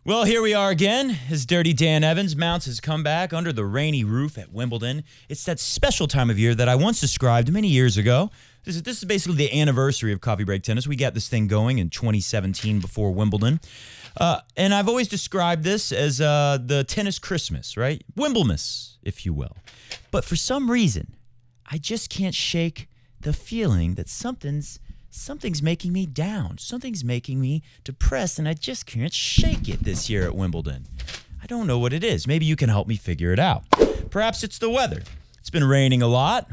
Well, here we are again. His dirty Dan Evans mounts his comeback under the rainy roof at Wimbledon. It's that special time of year that I once described many years ago. This is basically the anniversary of Coffee Break Tennis. We got this thing going in 2017 before Wimbledon. And I've always described this as the tennis Christmas, right? Wimblemas, if you will. But for some reason, I just can't shake the feeling that something's making me down. Something's making me depressed, and I just can't shake it this year at Wimbledon. I don't know what it is. Maybe you can help me figure it out. Perhaps it's the weather. It's been raining a lot.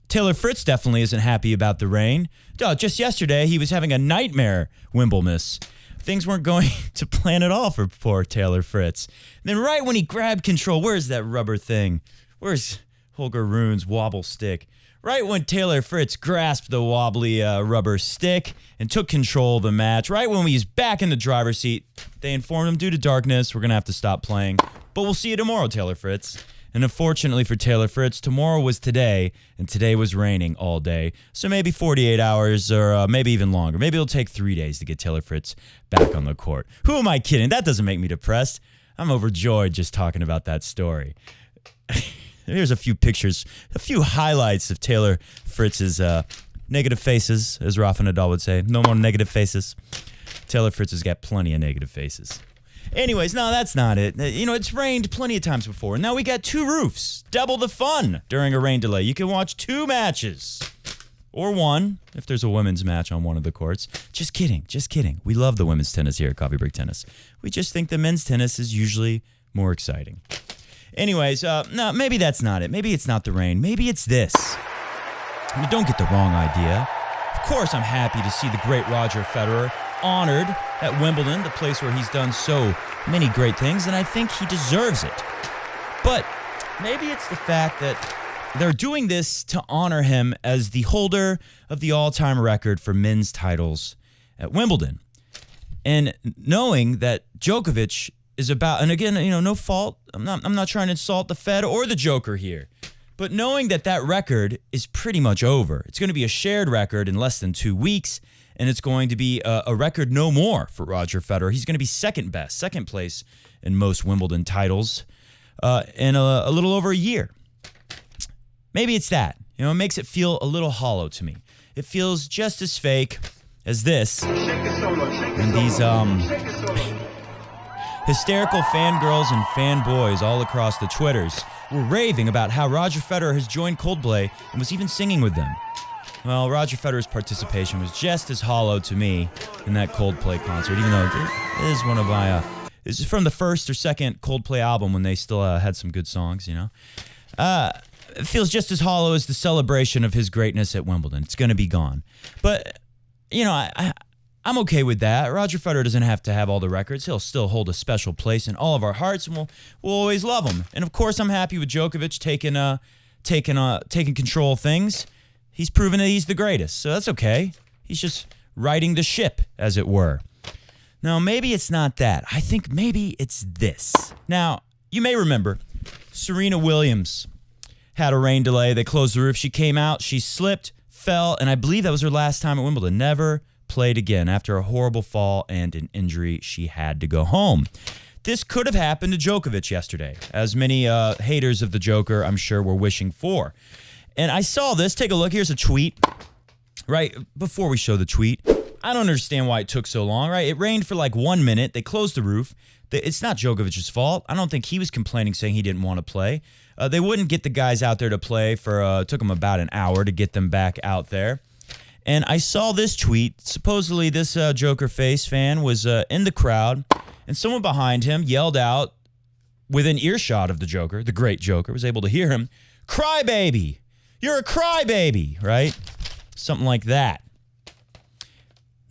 Taylor Fritz definitely isn't happy about the rain. Just yesterday, he was having a nightmare Wimblemas. Things weren't going to plan at all for poor Taylor Fritz. And then right when he grabbed control, where's that rubber thing? Where's Holger Rune's wobble stick? Right when Taylor Fritz grasped the wobbly rubber stick and took control of the match, right when he's back in the driver's seat, they informed him, due to darkness, we're going to have to stop playing. But we'll see you tomorrow, Taylor Fritz. And unfortunately for Taylor Fritz, tomorrow was today, and today was raining all day. So maybe 48 hours or maybe even longer. Maybe it'll take 3 days to get Taylor Fritz back on the court. Who am I kidding? That doesn't make me depressed. I'm overjoyed just talking about that story. Here's a few pictures, a few highlights of Taylor Fritz's negative faces, as Rafa Nadal would say. No more negative faces. Taylor Fritz has got plenty of negative faces. Anyways, no, that's not it. You know, it's rained plenty of times before. And now we got two roofs. Double the fun during a rain delay. You can watch two matches. Or one, if there's a women's match on one of the courts. Just kidding, just kidding. We love the women's tennis here at Coffee Break Tennis. We just think the men's tennis is usually more exciting. Anyways, no, maybe that's not it. Maybe it's not the rain. Maybe it's this. I mean, don't get the wrong idea. Of course, I'm happy to see the great Roger Federer honored at Wimbledon, the place where he's done so many great things, and I think he deserves it. But maybe it's the fact that they're doing this to honor him as the holder of the all-time record for men's titles at Wimbledon. And knowing that Djokovic is about, and again, you know, no fault. I'm not trying to insult the Fed or the Djoker here. But knowing that that record is pretty much over. It's going to be a shared record in less than 2 weeks, and it's going to be a record no more for Roger Federer. He's going to be second place in most Wimbledon titles in a little over a year. Maybe it's that. You know, it makes it feel a little hollow to me. It feels just as fake as this. And these hysterical fangirls and fanboys all across the Twitters were raving about how Roger Federer has joined Coldplay and was even singing with them. Well, Roger Federer's participation was just as hollow to me in that Coldplay concert, even though it is one of my, this is from the first or second Coldplay album when they still had some good songs, you know. It feels just as hollow as the celebration of his greatness at Wimbledon. It's going to be gone. But, you know, I'm okay with that. Roger Federer doesn't have to have all the records. He'll still hold a special place in all of our hearts, and we'll always love him. And of course, I'm happy with Djokovic taking control of things. He's proven that he's the greatest, so that's okay. He's just riding the ship, as it were. Now, maybe it's not that. I think maybe it's this. Now, you may remember Serena Williams had a rain delay. They closed the roof. She came out. She slipped, fell, and I believe that was her last time at Wimbledon. Never played again. After a horrible fall and an injury, she had to go home. This could have happened to Djokovic yesterday, as many haters of the Joker, I'm sure, were wishing for. And I saw this. Take a look. Here's a tweet. Right before we show the tweet, I don't understand why it took so long, right? It rained for like 1 minute. They closed the roof. It's not Djokovic's fault. I don't think he was complaining, saying he didn't want to play. They wouldn't get the guys out there to play for, it took them about an hour to get them back out there. And I saw this tweet. Supposedly this Joker face fan was in the crowd, and someone behind him yelled out within earshot of the Joker, the great Joker, was able to hear him, "Crybaby! You're a crybaby," right? Something like that.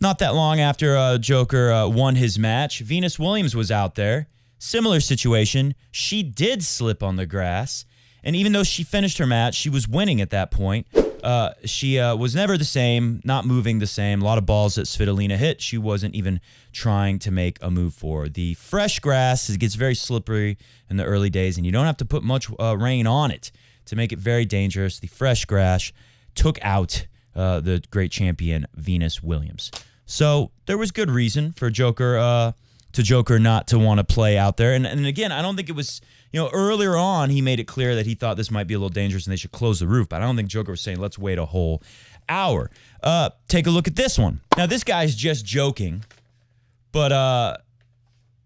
Not that long after Joker won his match, Venus Williams was out there. Similar situation. She did slip on the grass, and even though she finished her match, she was winning at that point. She was never the same, not moving the same. A lot of balls that Svitolina hit, she wasn't even trying to make a move for. The fresh grass, it gets very slippery in the early days, and you don't have to put much rain on it to make it very dangerous. The fresh grass took out the great champion Venus Williams. So there was good reason for Joker to Djoker not to want to play out there. And again, I don't think it was, earlier on he made it clear that he thought this might be a little dangerous and they should close the roof. But I don't think Djoker was saying, let's wait a whole hour. Take a look at this one. Now, this guy's just joking, but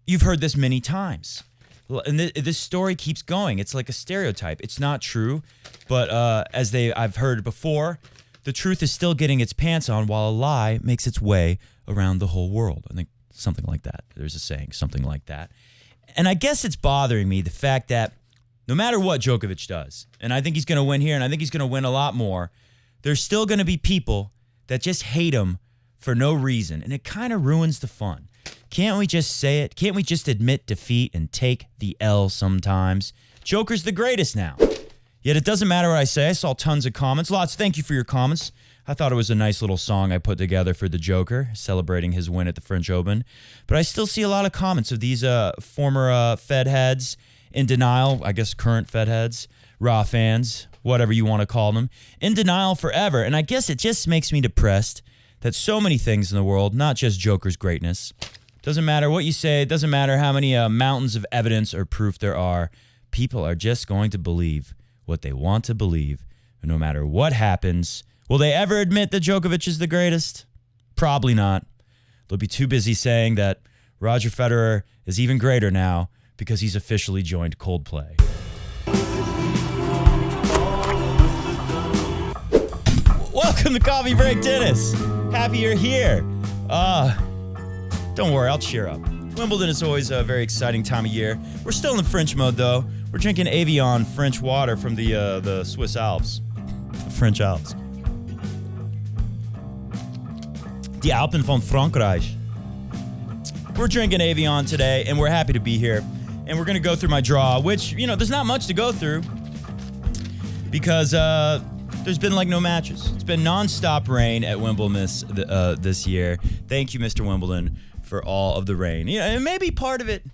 you've heard this many times. And this story keeps going. It's like a stereotype. It's not true, but I've heard before, the truth is still getting its pants on while a lie makes its way around the whole world. I think something like that. There's a saying, something like that. And I guess it's bothering me, the fact that no matter what Djokovic does, and I think he's going to win here, and I think he's going to win a lot more, there's still going to be people that just hate him for no reason, and it kind of ruins the fun. Can't we just say it? Can't we just admit defeat and take the L sometimes? Joker's the greatest now. Yet it doesn't matter what I say. I saw tons of comments. Lots. Thank you for your comments. I thought it was a nice little song I put together for the Djoker, celebrating his win at the French Open. But I still see a lot of comments of these former Fed heads in denial, I guess current Fed heads, Raw fans, whatever you want to call them, in denial forever. And I guess it just makes me depressed that so many things in the world, not just Djoker's greatness, doesn't matter what you say, it doesn't matter how many mountains of evidence or proof there are, people are just going to believe what they want to believe, and no matter what happens. Will they ever admit that Djokovic is the greatest? Probably not. They'll be too busy saying that Roger Federer is even greater now because he's officially joined Coldplay. Welcome to Coffee Break Tennis. Happy you're here. Don't worry, I'll cheer up. Wimbledon is always a very exciting time of year. We're still in the French mode, though. We're drinking Evian French water from the Swiss Alps. The French Alps. Die Alpen von Frankreich. We're drinking Evian today, and we're happy to be here. And we're going to go through my draw, which, there's not much to go through because there's been no matches. It's been nonstop rain at Wimbledon this year. Thank you, Mr. Wimbledon, for all of the rain. And maybe part of it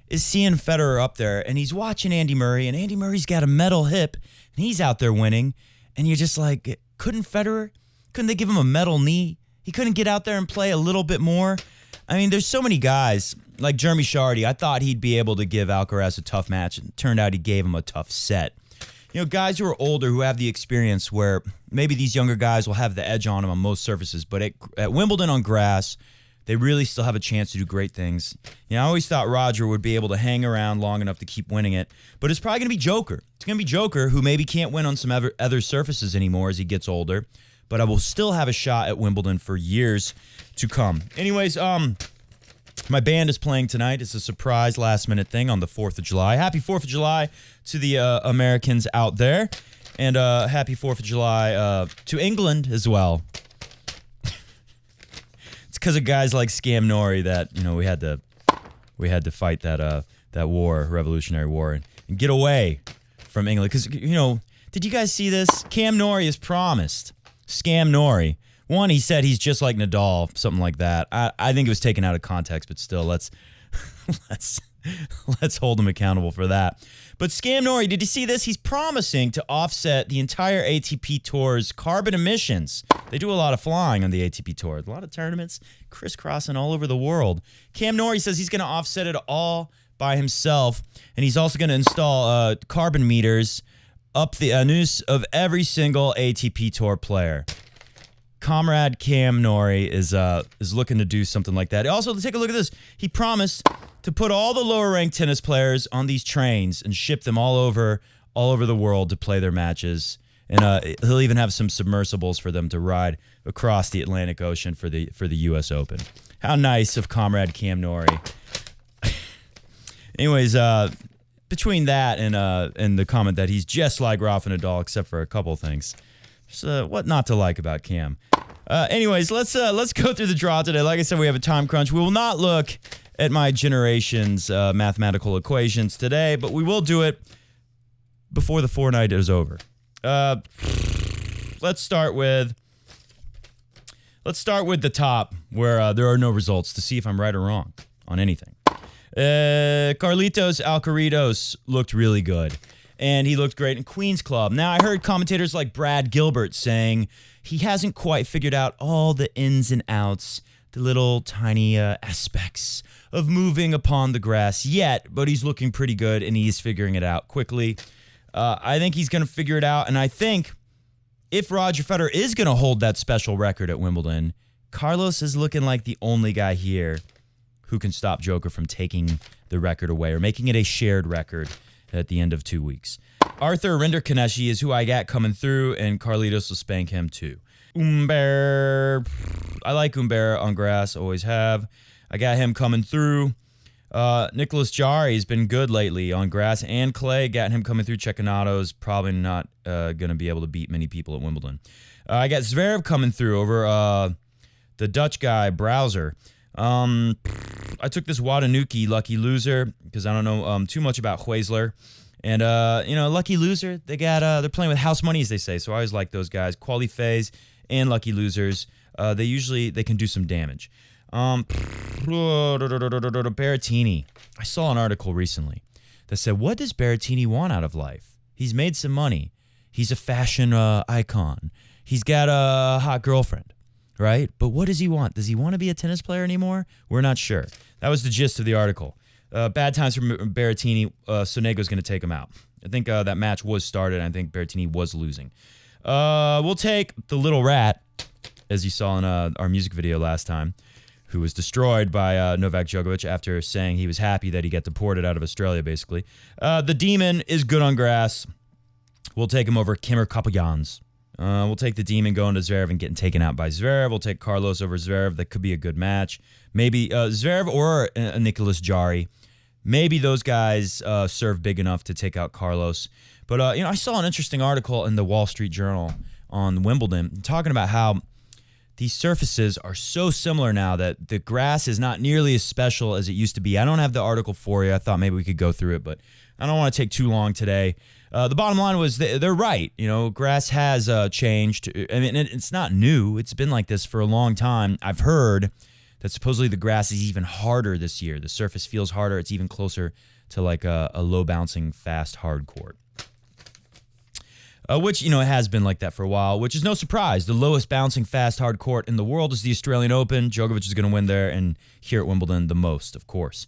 is seeing Federer up there, and he's watching Andy Murray, and Andy Murray's got a metal hip, and he's out there winning, and you're just like, couldn't they give him a metal knee? He couldn't get out there and play a little bit more? I mean, there's so many guys, like Jeremy Chardy. I thought he'd be able to give Alcaraz a tough match, and it turned out he gave him a tough set. Guys who are older, who have the experience where maybe these younger guys will have the edge on them on most surfaces, but at Wimbledon on grass, they really still have a chance to do great things. I always thought Roger would be able to hang around long enough to keep winning it, but it's probably going to be Djoker. It's going to be Djoker, who maybe can't win on some other surfaces anymore as he gets older, but I will still have a shot at Wimbledon for years to come. Anyways, my band is playing tonight. It's a surprise last-minute thing on the 4th of July. Happy 4th of July to the Americans out there, and happy 4th of July to England as well. It's because of guys like Scam Nori that we had to fight that war, Revolutionary War, and get away from England. Because did you guys see this? Cam Nori has promised. Scam Nori. One, he said he's just like Nadal, something like that. I think it was taken out of context, but still, let's hold him accountable for that. But Scam Nori, did you see this? He's promising to offset the entire ATP Tour's carbon emissions. They do a lot of flying on the ATP Tour. A lot of tournaments crisscrossing all over the world. Cam Nori says he's going to offset it all by himself, and he's also going to install carbon meters up the anus of every single ATP Tour player. Comrade Cam Nori is looking to do something like that. Also, take a look at this. He promised to put all the lower-ranked tennis players on these trains and ship them all over the world to play their matches. And he'll even have some submersibles for them to ride across the Atlantic Ocean for the U.S. Open. How nice of Comrade Cam Nori. Anyways, between that and the comment that he's just like Rafa Nadal, except for a couple things. So what not to like about Cam? Anyways, let's go through the draw today. Like I said, we have a time crunch. We will not look at my generation's mathematical equations today, but we will do it before the fortnight is over. Let's start with the top, where there are no results, to see if I'm right or wrong on anything. Carlitos Alcaraz looked really good, and he looked great in Queen's Club. Now, I heard commentators like Brad Gilbert saying he hasn't quite figured out all the ins and outs, the little tiny aspects of moving upon the grass yet, but he's looking pretty good, and he's figuring it out quickly. I think he's going to figure it out, and I think if Roger Federer is going to hold that special record at Wimbledon, Carlos is looking like the only guy here who can stop Djoker from taking the record away or making it a shared record at the end of 2 weeks. Arthur Rinderknecht is who I got coming through, and Carlitos will spank him too. Humbert, I like Humbert on grass, always have. I got him coming through. Nicholas Jarry has been good lately on grass and clay. Got him coming through. Cecchinato's probably not going to be able to beat many people at Wimbledon. I got Zverev coming through over the Dutch guy, Browser. I took this Watanuki lucky loser because I don't know too much about Huesler. And, lucky loser, they're playing with house money, as they say. So I always like those guys. Quali phase and lucky losers. They can do some damage. Berrettini. I saw an article recently that said, what does Berrettini want out of life? He's made some money. He's a fashion icon. He's got a hot girlfriend, right? But what does he want? Does he want to be a tennis player anymore? We're not sure. That was the gist of the article. Bad times for Berrettini. Sonego's going to take him out. I think that match was started. I think Berrettini was losing. We'll take the little rat, as you saw in our music video last time, who was destroyed by Novak Djokovic after saying he was happy that he got deported out of Australia, basically. The Demon is good on grass. We'll take him over Kimmer Kapayans. We'll take the Demon going to Zverev and getting taken out by Zverev. We'll take Carlos over Zverev. That could be a good match. Maybe Zverev or Nicholas Jarry. Maybe those guys serve big enough to take out Carlos. But, I saw an interesting article in the Wall Street Journal on Wimbledon talking about how these surfaces are so similar now that the grass is not nearly as special as it used to be. I don't have the article for you. I thought maybe we could go through it, but I don't want to take too long today. The bottom line was they're right. Grass has changed. I mean, it's not new. It's been like this for a long time. I've heard that supposedly the grass is even harder this year. The surface feels harder. It's even closer to like a low-bouncing, fast, hard court. Which, it has been like that for a while, which is no surprise. The lowest bouncing, fast, hard court in the world is the Australian Open. Djokovic is going to win there, and here at Wimbledon, the most, of course.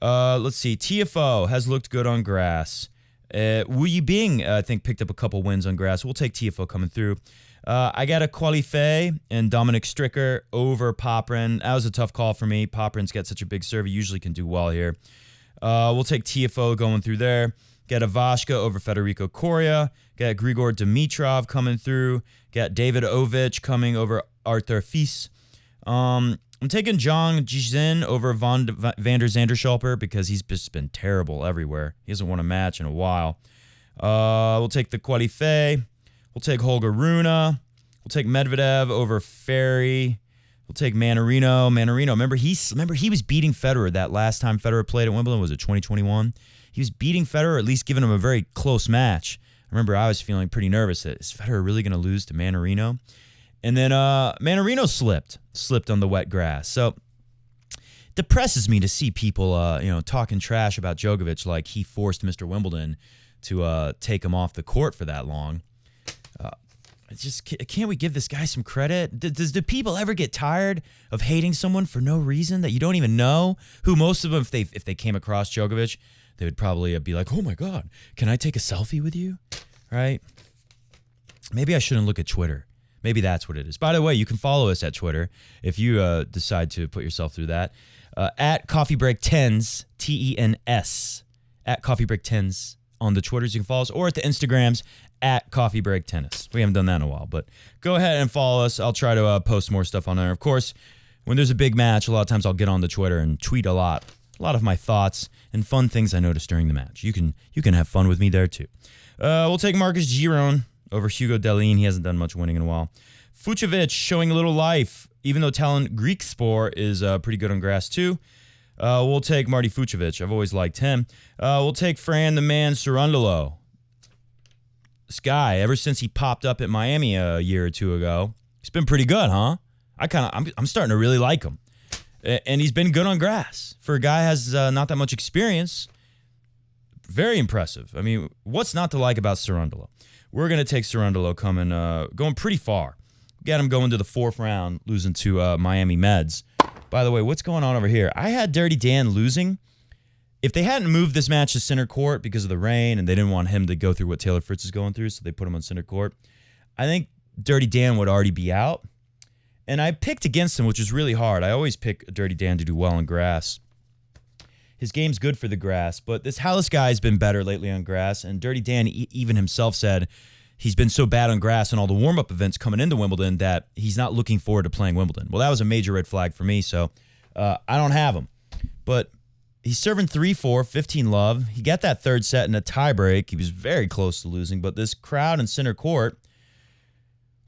Let's see. TFO has looked good on grass. Wu Yibing, I think, picked up a couple wins on grass. We'll take TFO coming through. I got a Qualife and Dominic Stricker over Poprin. That was a tough call for me. Poprin's got such a big serve. He usually can do well here. We'll take TFO going through there. Got a Vashka over Federico Coria. Got Grigor Dimitrov coming through. Got David Ovich coming over Arthur Fils. I'm taking Zhang Jizhen over Van der Zanderschulper because he's just been terrible everywhere. He hasn't won a match in a while. We'll take the Qualife. We'll take Holger Rune. We'll take Medvedev over Ferry. We'll take Manarino. Remember he was beating Federer that last time Federer played at Wimbledon. Was it 2021? He was beating Federer, at least giving him a very close match. I remember I was feeling pretty nervous that is Federer really going to lose to Manarino? And then Manarino slipped on the wet grass. So it depresses me to see people talking trash about Djokovic like he forced Mr. Wimbledon to take him off the court for that long. Can't we give this guy some credit? Do people ever get tired of hating someone for no reason that you don't even know? Who most of them, if they came across Djokovic, they would probably be like, oh my God, can I take a selfie with you? Right? Maybe I shouldn't look at Twitter. Maybe that's what it is. By the way, you can follow us at Twitter if you decide to put yourself through that. At Coffee Break Tens, TENS. At Coffee Break Tens on the Twitters you can follow us, or at the Instagrams at Coffee Break Tennis. We haven't done that in a while, but go ahead and follow us. I'll try to post more stuff on there. Of course, when there's a big match, a lot of times I'll get on the Twitter and tweet a lot of my thoughts and fun things I noticed during the match. You can have fun with me there too. We'll take Marcus Giron over Hugo Delin. He hasn't done much winning in a while. Fucsovics showing a little life, even though Talon Griekspoor is pretty good on grass too. We'll take Marty Fucsovics. I've always liked him. We'll take Fran the Man Cerundolo. This guy, ever since he popped up at Miami a year or two ago, he's been pretty good, huh? I'm starting to really like him. And he's been good on grass. For a guy who has not that much experience, very impressive. I mean, what's not to like about Cerundolo? We're going to take Cerundolo going pretty far. Got him going to the fourth round, losing to Miami Meds. By the way, what's going on over here? I had Dirty Dan losing. If they hadn't moved this match to center court because of the rain and they didn't want him to go through what Taylor Fritz is going through, so they put him on center court, I think Dirty Dan would already be out. And I picked against him, which is really hard. I always pick Dirty Dan to do well on grass. His game's good for the grass, but this Hallis guy has been better lately on grass, and Dirty Dan even himself said he's been so bad on grass in all the warm-up events coming into Wimbledon that he's not looking forward to playing Wimbledon. Well, that was a major red flag for me, so I don't have him. But he's serving 3-4, 15 love. He got that third set in a tiebreak. He was very close to losing, but this crowd in center court,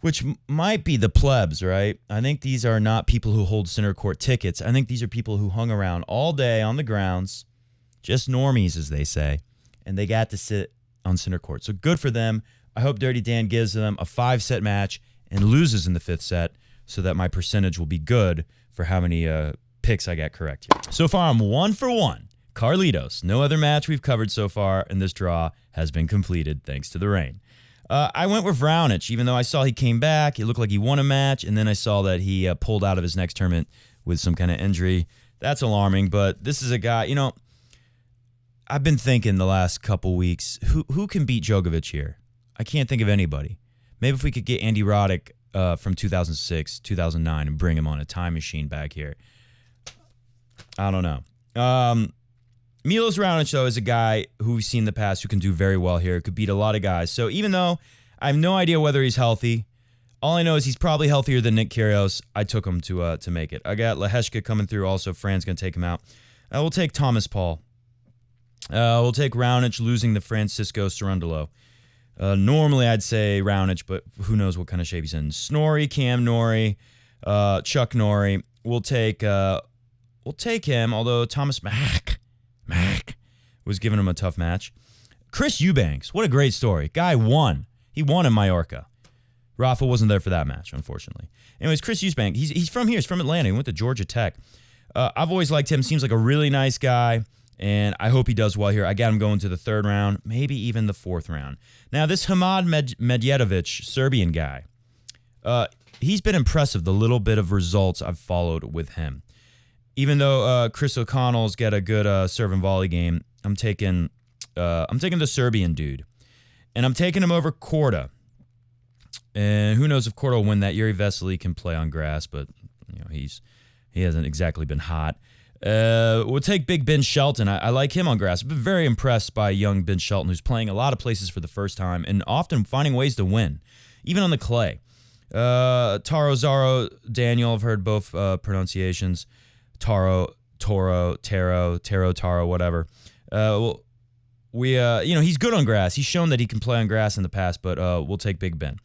which might be the plebs, right? I think these are not people who hold center court tickets. I think these are people who hung around all day on the grounds, just normies, as they say, and they got to sit on center court. So good for them. I hope Dirty Dan gives them a 5-set match and loses in the 5th set so that my percentage will be good for how many picks I got correct here. So far, I'm 1 for 1. Carlitos. No other match we've covered so far, and this draw has been completed thanks to the rain. I went with Raonic, even though I saw he came back. It looked like he won a match, and then I saw that he pulled out of his next tournament with some kind of injury. That's alarming, but this is a guy, you know, I've been thinking the last couple weeks, who can beat Djokovic here? I can't think of anybody. Maybe if we could get Andy Roddick from 2006, 2009, and bring him on a time machine back here. I don't know. Milos Raonic, though, is a guy who we've seen in the past who can do very well here, could beat a lot of guys. So even though I have no idea whether he's healthy, all I know is he's probably healthier than Nick Kyrgios. I took him to make it. I got Leheshka coming through also. Fran's going to take him out. We'll take Thomas Paul. We'll take Raonic losing to Francisco Cerundolo. Normally I'd say Raonic, but who knows what kind of shape he's in. Snorri, Cam Norrie, Chuck Norrie. We'll take him, although Thomas Mack was giving him a tough match. Chris Eubanks, what a great story. Guy won. He won in Mallorca. Rafa wasn't there for that match, unfortunately. Anyways, Chris Eubanks, he's from here. He's from Atlanta. He went to Georgia Tech. I've always liked him. Seems like a really nice guy, and I hope he does well here. I got him going to the 3rd round, maybe even the 4th round. Now, this Hamad Medjedovic, Serbian guy, he's been impressive, the little bit of results I've followed with him. Even though Chris O'Connell's got a good serve and volley game, I'm taking the Serbian dude, and I'm taking him over Korda. And who knows if Korda will win that? Yuri Vesely can play on grass, but you know he hasn't exactly been hot. We'll take Big Ben Shelton. I like him on grass. I've been very impressed by young Ben Shelton, who's playing a lot of places for the first time and often finding ways to win, even on the clay. Taro Zaro Daniel, I've heard both pronunciations. Taro, whatever. He's good on grass. He's shown that he can play on grass in the past, but we'll take Big Ben.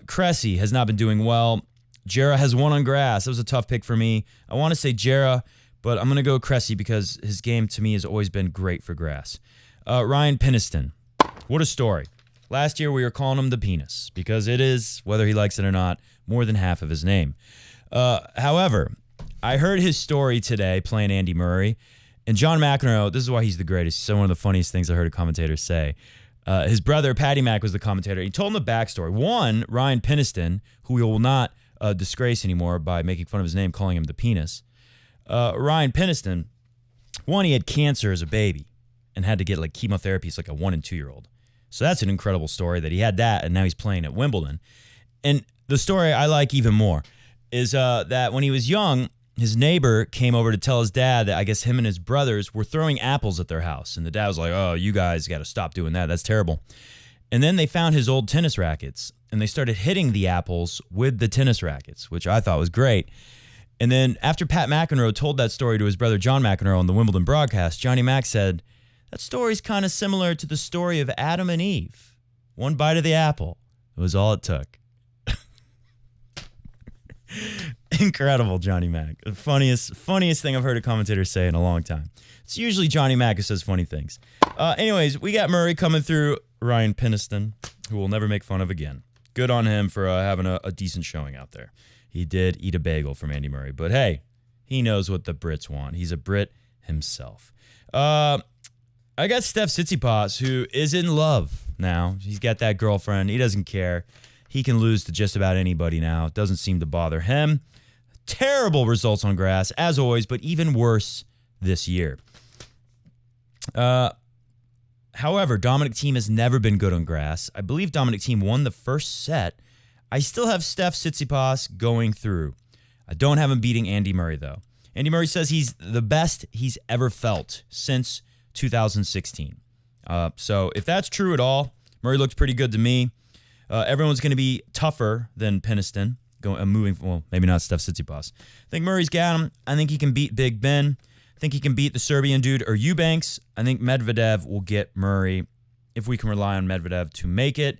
Cressy has not been doing well. Jera has won on grass. That was a tough pick for me. I want to say Jera, but I'm going to go Cressy because his game to me has always been great for grass. Ryan Peniston. What a story. Last year we were calling him the penis because it is, whether he likes it or not, more than half of his name. However, I heard his story today playing Andy Murray, and John McEnroe, this is why he's the greatest. He's one of the funniest things I heard a commentator say. His brother, Patty Mac, was the commentator. He told him the backstory. One, Ryan Peniston, who we will not disgrace anymore by making fun of his name, calling him the penis. Ryan Peniston, one, he had cancer as a baby and had to get like chemotherapy. He's like a 1 and 2-year-old. So that's an incredible story that he had that, and now he's playing at Wimbledon. And the story I like even more is that when he was young, his neighbor came over to tell his dad that I guess him and his brothers were throwing apples at their house. And the dad was like, oh, you guys got to stop doing that. That's terrible. And then they found his old tennis rackets, and they started hitting the apples with the tennis rackets, which I thought was great. And then after Pat McEnroe told that story to his brother John McEnroe on the Wimbledon broadcast, Johnny Mac said, that story's kind of similar to the story of Adam and Eve. One bite of the apple. It was all it took. Incredible, Johnny Mac. The funniest thing I've heard a commentator say in a long time. It's usually Johnny Mac who says funny things. Anyways, we got Murray coming through. Ryan Peniston, who we'll never make fun of again. Good on him for having a decent showing out there. He did eat a bagel from Andy Murray, but hey, he knows what the Brits want. He's a Brit himself. I got Steph Tsitsipas, who is in love now. He's got that girlfriend. He doesn't care. He can lose to just about anybody now. It doesn't seem to bother him. Terrible results on grass, as always, but even worse this year. However, Dominic Thiem has never been good on grass. I believe Dominic Thiem won the first set. I still have Steph Tsitsipas going through. I don't have him beating Andy Murray, though. Andy Murray says he's the best he's ever felt since 2016. So if that's true at all, Murray looked pretty good to me. Everyone's going to be tougher than Peniston. Well, maybe not Steph Tsitsipas. I think Murray's got him. I think he can beat Big Ben. I think he can beat the Serbian dude or Eubanks. I think Medvedev will get Murray if we can rely on Medvedev to make it.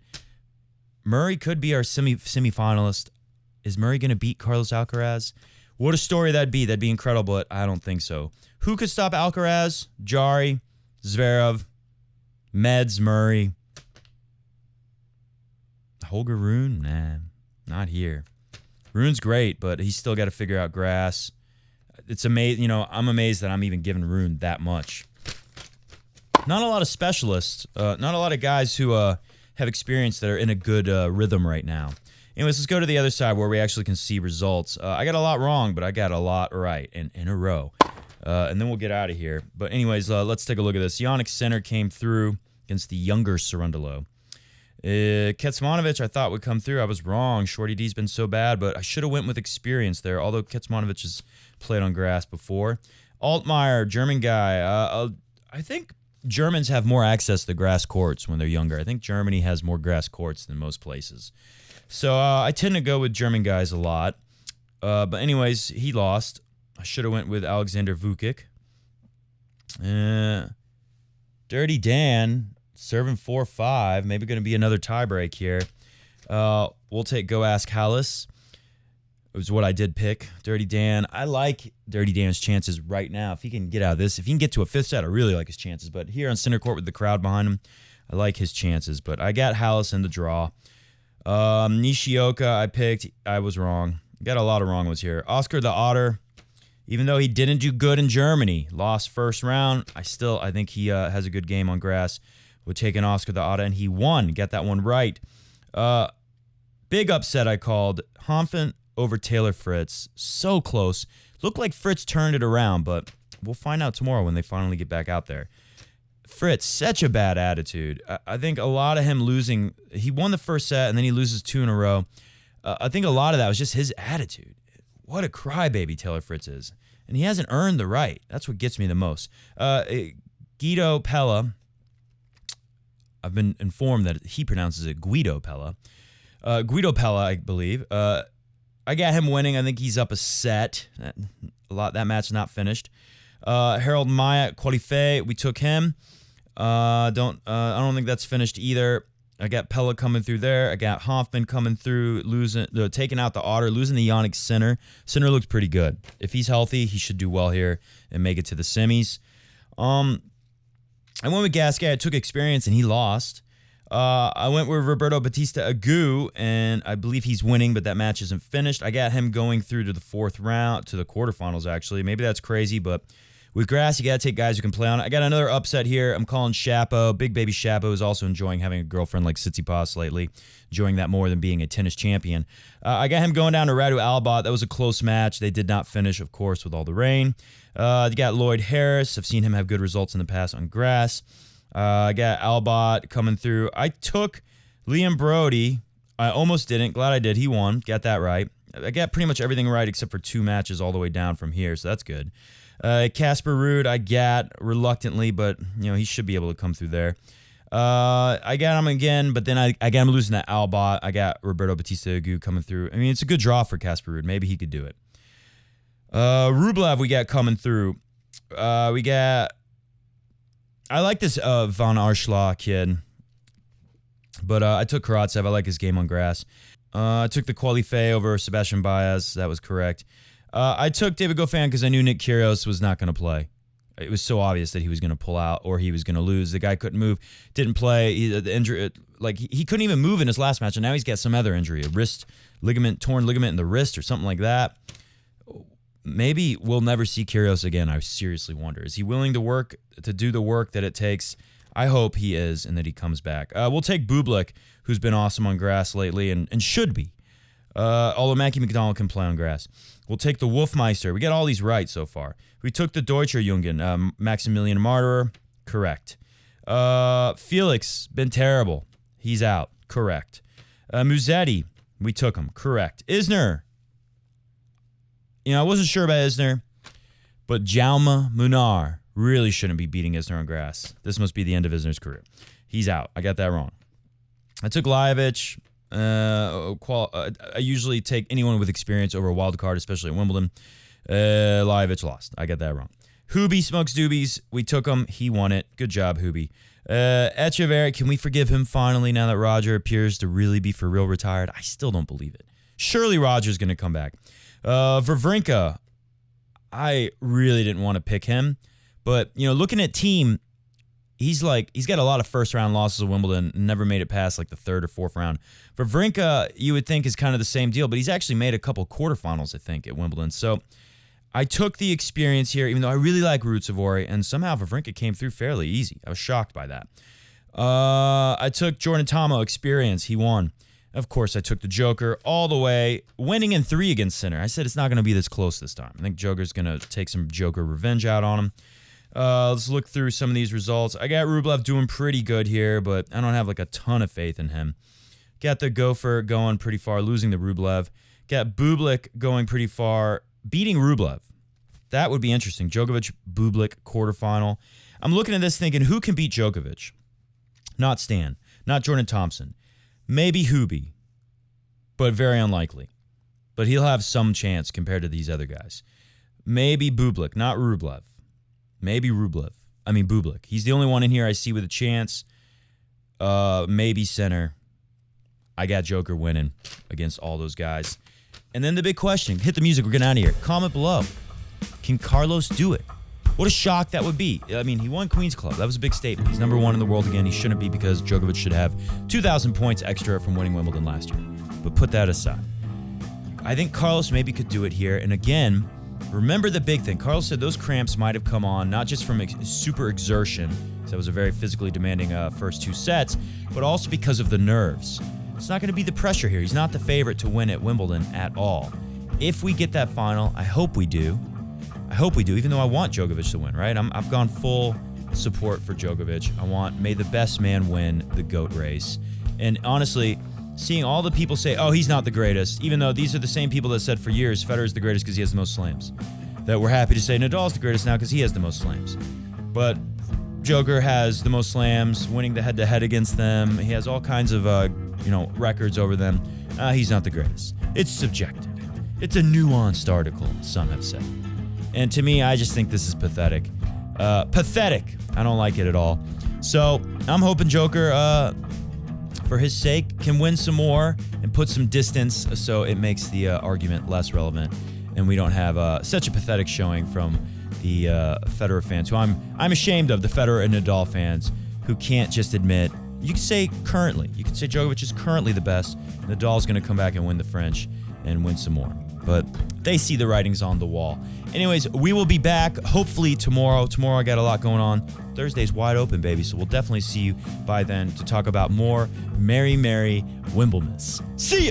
Murray could be our semifinalist. Is Murray going to beat Carlos Alcaraz? What a story that'd be. That'd be incredible, but I don't think so. Who could stop Alcaraz? Jari, Zverev, Meds, Murray. Holger Rune? Nah, not here. Rune's great, but he's still got to figure out grass. It's amazing. I'm amazed that I'm even giving Rune that much. Not a lot of specialists. Not a lot of guys who have experience that are in a good rhythm right now. Anyways, let's go to the other side where we actually can see results. I got a lot wrong, but I got a lot right in a row. And then we'll get out of here. But anyways, let's take a look at this. Yannick Sinner came through against the younger Cerundolo. Kecmanovic I thought would come through. I was wrong. Shorty D's been so bad, but I should have went with experience there, although Kecmanovic has played on grass before. Altmaier, German guy. I think Germans have more access to grass courts when they're younger. I think Germany has more grass courts than most places. So I tend to go with German guys a lot. But anyways, he lost. I should have went with Alexander Vukic. Dirty Dan, serving 4-5. Maybe going to be another tiebreak here. We'll take Go Ask Hallis. It was what I did pick. Dirty Dan. I like Dirty Dan's chances right now. If he can get out of this, if he can get to a fifth set, I really like his chances. But here on center court with the crowd behind him, I like his chances. But I got Hallis in the draw. Nishioka I picked. I was wrong. Got a lot of wrong ones here. Oscar the Otter, even though he didn't do good in Germany, lost first round, I think he has a good game on grass. We're taking Oscar the Otter, and he won. Got that one right. Big upset I called. Hanfin over Taylor Fritz. So close. Looked like Fritz turned it around, but we'll find out tomorrow when they finally get back out there. Fritz, such a bad attitude. I think a lot of him losing. He won the first set, and then he loses 2 in a row. I think a lot of that was just his attitude. What a crybaby Taylor Fritz is. And he hasn't earned the right. That's what gets me the most. Guido Pella. I've been informed that he pronounces it Guido Pella. Guido Pella, I believe. I got him winning. I think he's up a set. That match not finished. Harold Maya Qualife, we took him. I don't think that's finished either. I got Pella coming through there. I got Hoffman coming through, taking out the Otter, losing the Yannick Sinner. Sinner looks pretty good. If he's healthy, he should do well here and make it to the semis. I went with Gasquet. I took experience, and he lost. I went with Roberto Batista Agut, and I believe he's winning, but that match isn't finished. I got him going through to the fourth round, to the quarterfinals, actually. Maybe that's crazy, but with grass, you got to take guys who can play on it. I got another upset here. I'm calling Shapo. Big Baby Shapo is also enjoying having a girlfriend like Tsitsipas lately, enjoying that more than being a tennis champion. I got him going down to Radu Albat. That was a close match. They did not finish, of course, with all the rain. You got Lloyd Harris. I've seen him have good results in the past on grass. I got Albat coming through. I took Liam Brody. I almost didn't. Glad I did. He won. Got that right. I got pretty much everything right except for 2 matches all the way down from here, so that's good. Casper Ruud, I got reluctantly, but he should be able to come through there. I got him again, but then I got him losing to Albat. I got Roberto Batista Agut coming through. I mean, it's a good draw for Casper Ruud. Maybe he could do it. Rublev we got coming through. I like this Von Arschla kid, but I took Karatsev. I like his game on grass. I took the Qualife over Sebastian Baez. That was correct. I took David Goffin because I knew Nick Kyrgios was not going to play. It was so obvious that he was going to pull out or he was going to lose. The guy couldn't move, didn't play. The injury, he couldn't even move in his last match, and now he's got some other injury, a torn ligament in the wrist or something like that. Maybe we'll never see Kyrgios again. I seriously wonder. Is he willing to do the work that it takes? I hope he is and that he comes back. We'll take Bublik, who's been awesome on grass lately and should be. Although Mackie McDonald can play on grass. We'll take the Wolfmeister. We got all these right so far. We took the Deutscher Jungen, Maximilian Martyrer. Correct. Felix, been terrible. He's out. Correct. Musetti, we took him. Correct. Isner. I wasn't sure about Isner, but Jaume Munar really shouldn't be beating Isner on grass. This must be the end of Isner's career. He's out. I got that wrong. I took Lajovic. I usually take anyone with experience over a wild card, especially at Wimbledon. Lajovic lost. I got that wrong. Hubie smokes doobies. We took him. He won it. Good job, Hubie. Echeverri, can we forgive him finally now that Roger appears to really be for real retired? I still don't believe it. Surely Roger's going to come back. Wawrinka, I really didn't want to pick him. But, looking at team, he's got a lot of first-round losses at Wimbledon, never made it past like the third or fourth round. Wawrinka, you would think, is kind of the same deal, but he's actually made a couple quarterfinals, I think, at Wimbledon. So I took the experience here, even though I really like Ruutsuvori, and somehow Wawrinka came through fairly easy. I was shocked by that. I took Jordan Tomo, experience. He won. Of course, I took the Djoker all the way, winning in 3 against Sinner. I said it's not going to be this close this time. I think Djoker's going to take some Djoker revenge out on him. Let's look through some of these results. I got Rublev doing pretty good here, but I don't have like a ton of faith in him. Got the Gopher going pretty far, losing to Rublev. Got Bublik going pretty far, beating Rublev. That would be interesting. Djokovic, Bublik, quarterfinal. I'm looking at this thinking, who can beat Djokovic? Not Stan. Not Jordan Thompson. Maybe Hubie, but very unlikely. But he'll have some chance compared to these other guys. Maybe Bublik, not Rublev. Maybe Bublik. He's the only one in here I see with a chance. Maybe Sinner. I got Djoker winning against all those guys. And then the big question, hit the music, we're getting out of here. Comment below. Can Carlos do it? What a shock that would be. I mean, he won Queen's Club. That was a big statement. He's number 1 in the world again. He shouldn't be because Djokovic should have 2,000 points extra from winning Wimbledon last year. But put that aside. I think Carlos maybe could do it here. And again, remember the big thing. Carlos said those cramps might have come on, not just from super exertion, because that was a very physically demanding first 2 sets, but also because of the nerves. It's not going to be the pressure here. He's not the favorite to win at Wimbledon at all. If we get that final, I hope we do. Even though I want Djokovic to win, right? I've gone full support for Djokovic. I want, may the best man win the GOAT race. And honestly, seeing all the people say, oh, he's not the greatest, even though these are the same people that said for years Federer's the greatest because he has the most slams, that we're happy to say Nadal's the greatest now because he has the most slams. But Djoker has the most slams, winning the head-to-head against them. He has all kinds of, records over them. He's not the greatest. It's subjective. It's a nuanced article, some have said. And to me, I just think this is pathetic. Pathetic. I don't like it at all. So I'm hoping Djoker, for his sake, can win some more and put some distance so it makes the argument less relevant and we don't have such a pathetic showing from the Federer fans, who I'm ashamed of, the Federer and Nadal fans who can't just admit. You can say currently. You can say Djokovic is currently the best. Nadal's going to come back and win the French and win some more. But they see the writings on the wall. Anyways, we will be back hopefully tomorrow. Tomorrow I got a lot going on. Thursday's wide open, baby. So we'll definitely see you by then to talk about more Merry Wimbledon. See ya!